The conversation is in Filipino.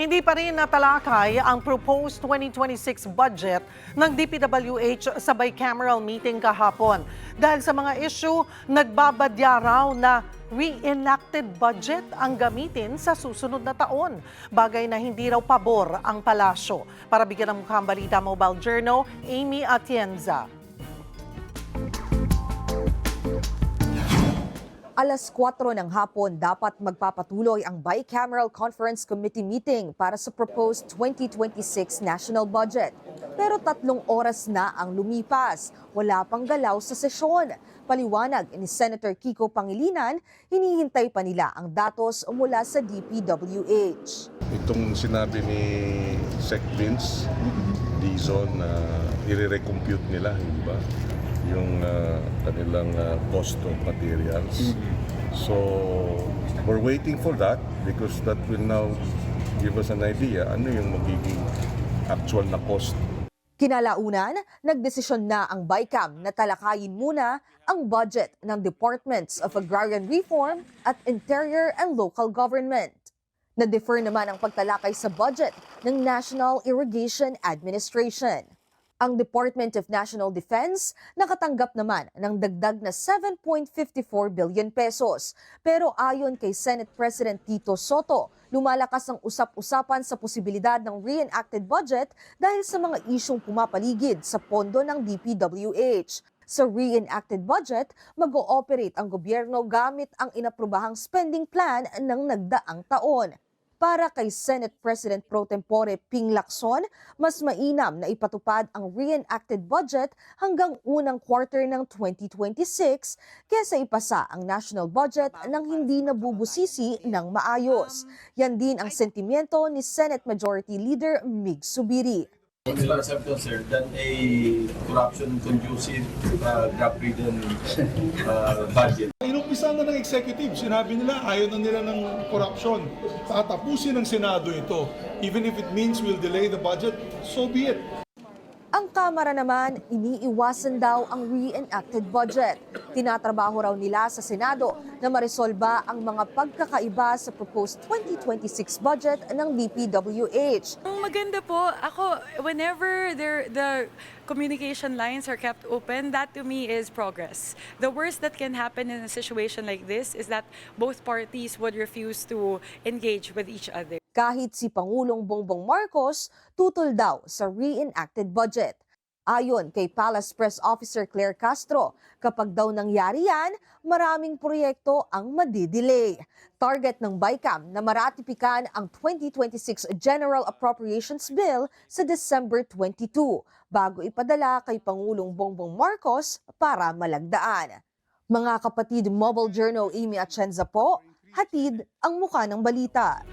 Hindi pa rin natalakay ang proposed 2026 budget ng DPWH sa bicameral meeting kahapon. Dahil sa mga issue, nagbabadya raw na re-enacted budget ang gamitin sa susunod na taon. Bagay na hindi raw pabor ang palasyo. Para bigyan ng mukhang balita, Mobile Journal, Amy Atienza. Alas 4 ng hapon dapat magpapatuloy ang Bicameral Conference Committee meeting para sa proposed 2026 national budget. Pero 3 oras na ang lumipas. Wala pang galaw sa sesyon. Paliwanag ni Senator Kiko Pangilinan, hinihintay pa nila ang datos mula sa DPWH. Itong sinabi ni Sec Vince Dizon na i-recompute nila, hindi ba? Yung kanilang cost of materials. So, we're waiting for that because that will now give us an idea ano yung magiging actual na cost. Kinalaunan, nagdesisyon na ang BICAM na talakayin muna ang budget ng Departments of Agrarian Reform at Interior and Local Government. Na-defer naman ang pagtalakay sa budget ng National Irrigation Administration. Ang Department of National Defense nakatanggap naman ng dagdag na 7.54 billion pesos. Pero ayon kay Senate President Tito Soto, lumalakas ang usap-usapan sa posibilidad ng reenacted budget dahil sa mga isyong pumapaligid sa pondo ng DPWH. Sa reenacted budget, mag-ooperate ang gobyerno gamit ang inaprubahang spending plan ng nagdaang taon. Para kay Senate President Pro Tempore Ping Lacson, mas mainam na ipatupad ang reenacted budget hanggang unang quarter ng 2026 kesa ipasa ang national budget nang hindi nabubusisi ng maayos. Yan din ang sentimiento ni Senate Majority Leader Mig Subiri. Nila acceptance, sir, than a corruption-conducive, gap-ridden budget. Inumpisa na ng executive, sinabi nila ayaw na nila ng corruption. Tatapusin ng Senado ito. Even if it means we'll delay the budget, so be it. Ang Kamara naman, iniiwasan daw ang reenacted budget. Tinatrabaho raw nila sa Senado na maresolba ang mga pagkakaiba sa proposed 2026 budget ng DPWH. Maganda po. Ako, whenever the communication lines are kept open, that to me is progress. The worst that can happen in a situation like this is that both parties would refuse to engage with each other. Kahit si Pangulong Bongbong Marcos, tutol daw sa reenacted budget. Ayon kay Palace Press Officer Claire Castro, kapag daw nangyari yan, maraming proyekto ang madidelay. Target ng BICAM na maratipikan ang 2026 General Appropriations Bill sa December 22 bago ipadala kay Pangulong Bongbong Marcos para malagdaan. Mga kapatid, Mobile Journal, Amy Atienza po, hatid ang muka ng balita.